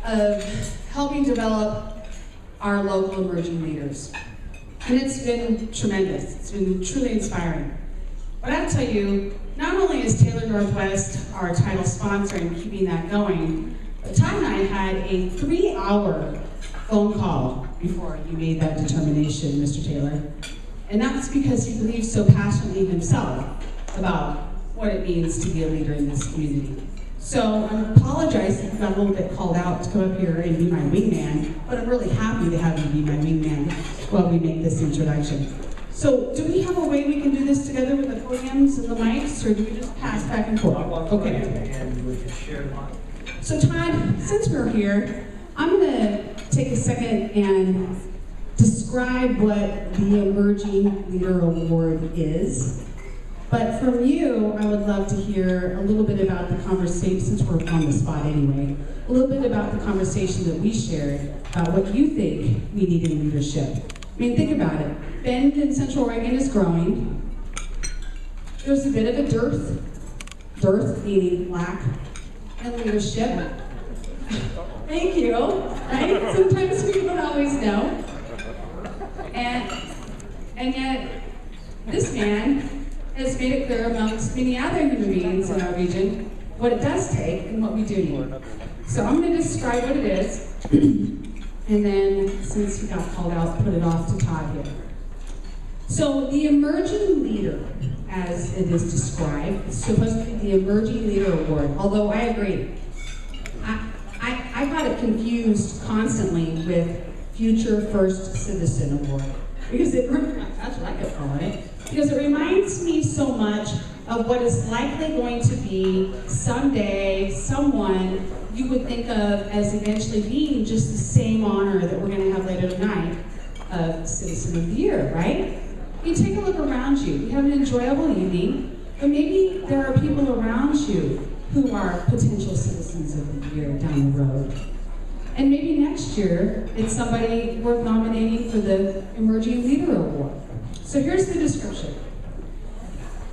of helping develop our local emerging leaders. And it's been tremendous. It's been truly inspiring. But I'll tell you, not only is Taylor Northwest our title sponsor and keeping that going, but Todd and I had a 3-hour phone call before he made that determination, Mr. Taylor. And that's because he believes so passionately himself about what it means to be a leader in this community. So I apologize if you got a little bit called out to come up here and be my wingman, but I'm really happy to have you be my wingman while we make this introduction. So do we have a way we can do this together with the podiums and the mics, or do we just pass back and forth? Okay. And we can share them. So Todd, since we're here, I'm gonna take a second and describe what the Emerging Leader Award is. But from you, I would love to hear a little bit about the conversation, since we're on the spot anyway, a little bit about the conversation that we shared about what you think we need in leadership. I mean, think about it. Bend in Central Oregon is growing. There's a bit of a dearth meaning lack in leadership. Thank you, right? Sometimes we don't always know. And yet, this man has made it clear amongst many other human beings in our region what it does take and what we do need. So I'm going to describe what it is, and then, since we got called out, put it off to Todd here. So the Emerging Leader, as it is described, is supposed to be the Emerging Leader Award, although I agree. I got it confused constantly with Future First Citizen Award, because that's what I kept calling it. Because it reminds me so much of what is likely going to be someday someone you would think of as eventually being just the same honor that we're going to have later tonight of Citizen of the Year, right? You take a look around you. You have an enjoyable evening, but maybe there are people around you who are potential Citizens of the Year down the road. And maybe next year, it's somebody worth nominating for the Emerging Leader Award. So here's the description.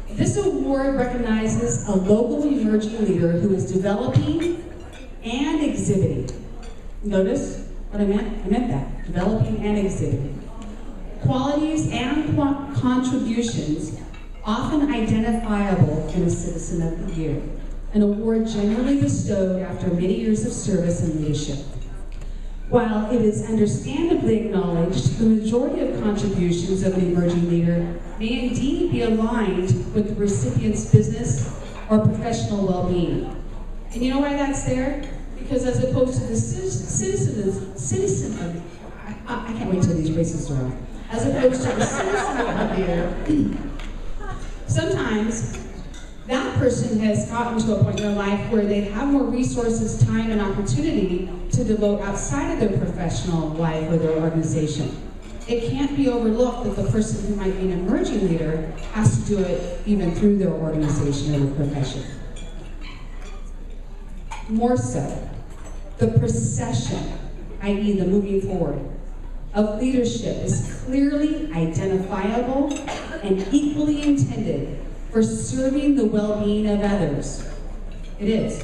This award recognizes a local emerging leader who is developing and exhibiting. Notice what I meant? I meant that, developing and exhibiting. Qualities and contributions often identifiable in a Citizen of the Year, an award generally bestowed after many years of service and leadership. While it is understandably acknowledged, the majority of contributions of an emerging leader may indeed be aligned with the recipient's business or professional well-being. And you know why that's there? Because as opposed to the citizen of, I can't wait till these races are on. As opposed to the Citizen of the Year, sometimes that person has gotten to a point in their life where they have more resources, time, and opportunity to devote outside of their professional life or their organization. It can't be overlooked that the person who might be an emerging leader has to do it even through their organization or their profession. More so, the procession, i.e. the moving forward, of leadership is clearly identifiable and equally intended for serving the well-being of others. It is.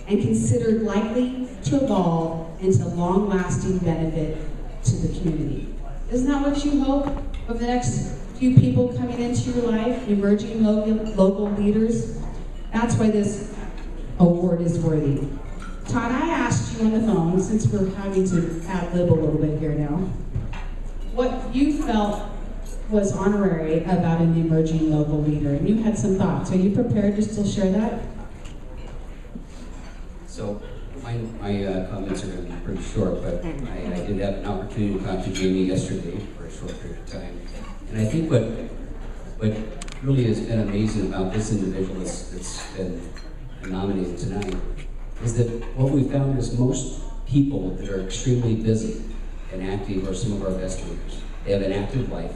And considered likely to evolve into long-lasting benefit to the community. Isn't that what you hope of the next few people coming into your life, emerging local leaders? That's why this award is worthy. Todd, I asked you on the phone, since we're having to ad-lib a little bit here now, what you felt was honorary about an emerging local leader, and you had some thoughts. Are you prepared to still share that? So my comments are going to be pretty short, but I did have an opportunity to talk to Jamie yesterday for a short period of time. And I think what really has been amazing about this individual that's been nominated tonight is that what we found is most people that are extremely busy and active are some of our best leaders. They have an active life.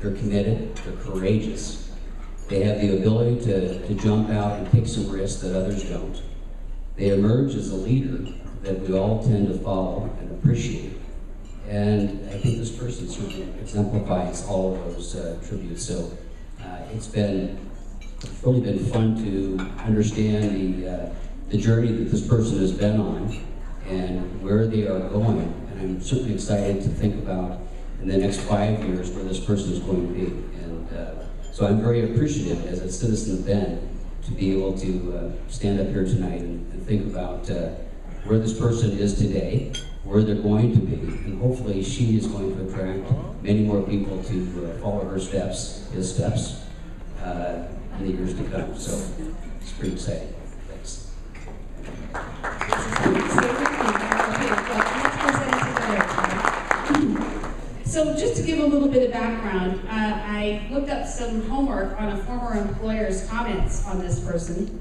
They're committed, they're courageous. They have the ability to jump out and take some risks that others don't. They emerge as a leader that we all tend to follow and appreciate. And I think this person certainly exemplifies all of those tributes. So it's really been fun to understand the journey that this person has been on and where they are going. And I'm certainly excited to think about in the next 5 years where this person is going to be. And so I'm very appreciative as a citizen of Bend to be able to stand up here tonight and think about where this person is today, where they're going to be, and hopefully she is going to attract many more people to follow her steps, his steps, in the years to come. So it's pretty exciting. Thanks. So just to give a little bit of background, I looked up some homework on a former employer's comments on this person,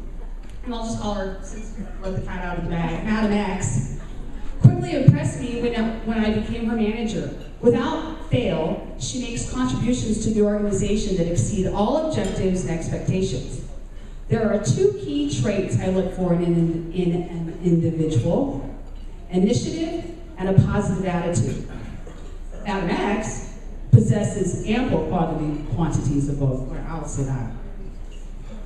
and I'll just call her, since let the cat out of the bag, Madam X. Quickly impressed me when I became her manager. Without fail, she makes contributions to the organization that exceed all objectives and expectations. There are two key traits I look for in an individual: initiative and a positive attitude. Madam X possesses ample quantities of both. I'll say that.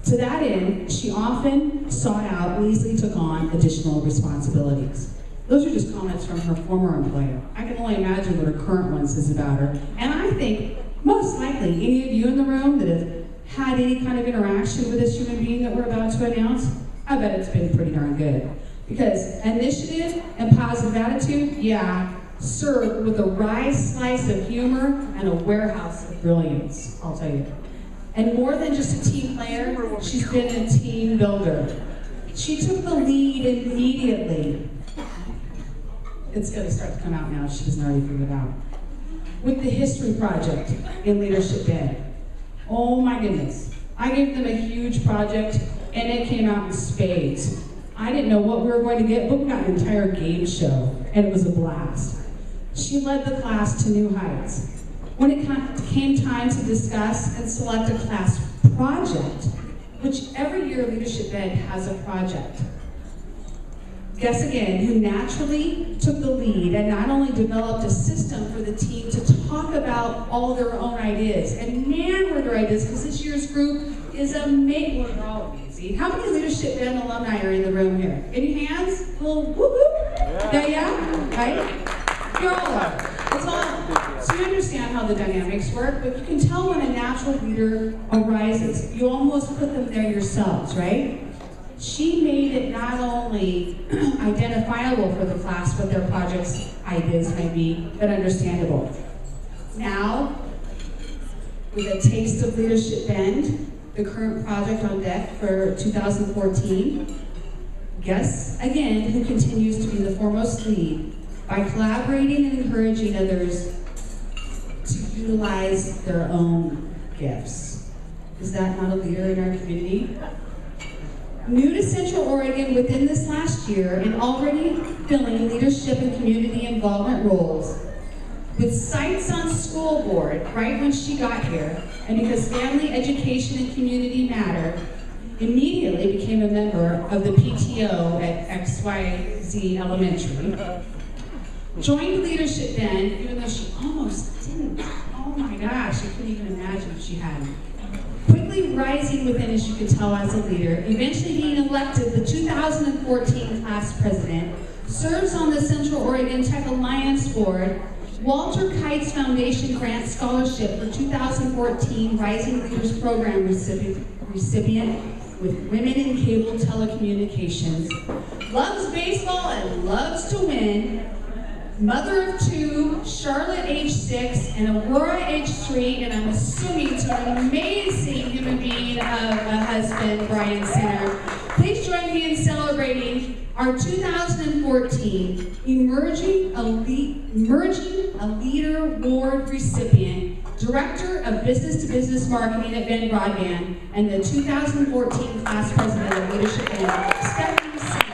To that end, she often sought out and easily took on additional responsibilities. Those are just comments from her former employer. I can only imagine what her current one says about her. And I think, most likely, any of you in the room that have had any kind of interaction with this human being that we're about to announce, I bet it's been pretty darn good. Because initiative and positive attitude, yeah, served with a rye slice of humor and a warehouse of brilliance, I'll tell you. And more than just a team player, she's been a team builder. She took the lead immediately. It's going to start to come out now, she doesn't already figure it out. With the History Project in Leadership Bend. Oh my goodness. I gave them a huge project and it came out in spades. I didn't know what we were going to get, but we got an entire game show and it was a blast. She led the class to new heights. When it came time to discuss and select a class project, which every year Leadership Bend has a project, guess again, who naturally took the lead and not only developed a system for the team to talk about all their own ideas, and man were their ideas, because this year's group is amazing. Well, they're all amazing. How many Leadership Bend alumni are in the room here? Any hands? A little whoop whoop? Yeah, right? You're all up. It's all. So you understand how the dynamics work, but you can tell when a natural leader arises. You almost put them there yourselves, right? She made it not only identifiable for the class what their project's ideas may be, but understandable. Now, with a taste of Leadership Bend, the current project on deck for 2014, guess again who continues to be the foremost lead by collaborating and encouraging others to utilize their own gifts. Is that not a leader in our community? New to Central Oregon within this last year and already filling leadership and community involvement roles. With sights on school board right when she got here, and because family, education, and community matter, immediately became a member of the PTO at XYZ Elementary. Joined Leadership Bend, even though she almost didn't. Oh my gosh, I couldn't even imagine if she hadn't. Quickly rising within, as you could tell, as a leader, eventually being elected the 2014 class president, serves on the Central Oregon Tech Alliance Board, Walter Kite's Foundation Grant Scholarship for 2014 Rising Leaders Program recipient with Women in Cable Telecommunications, loves baseball and loves to win, mother of two, Charlotte age 6, and Aurora age 3, and I'm assuming to an amazing human being of a husband, Brian Senner. Please join me in celebrating our 2014 Emerging a Leader Award recipient, Director of Business-to-Business Marketing at BendBroadband, and the 2014 class president of Leadership Bend, Stephanie Senner.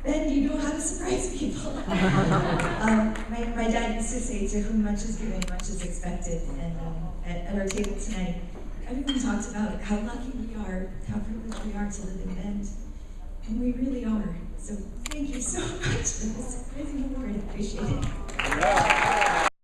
Ben, do you know how to surprise my dad used to say, to whom much is given, much is expected. And at our table tonight, everyone talked about how lucky we are, how privileged we are to live in Bend. And we really are. So thank you so much for this amazing award. I appreciate it.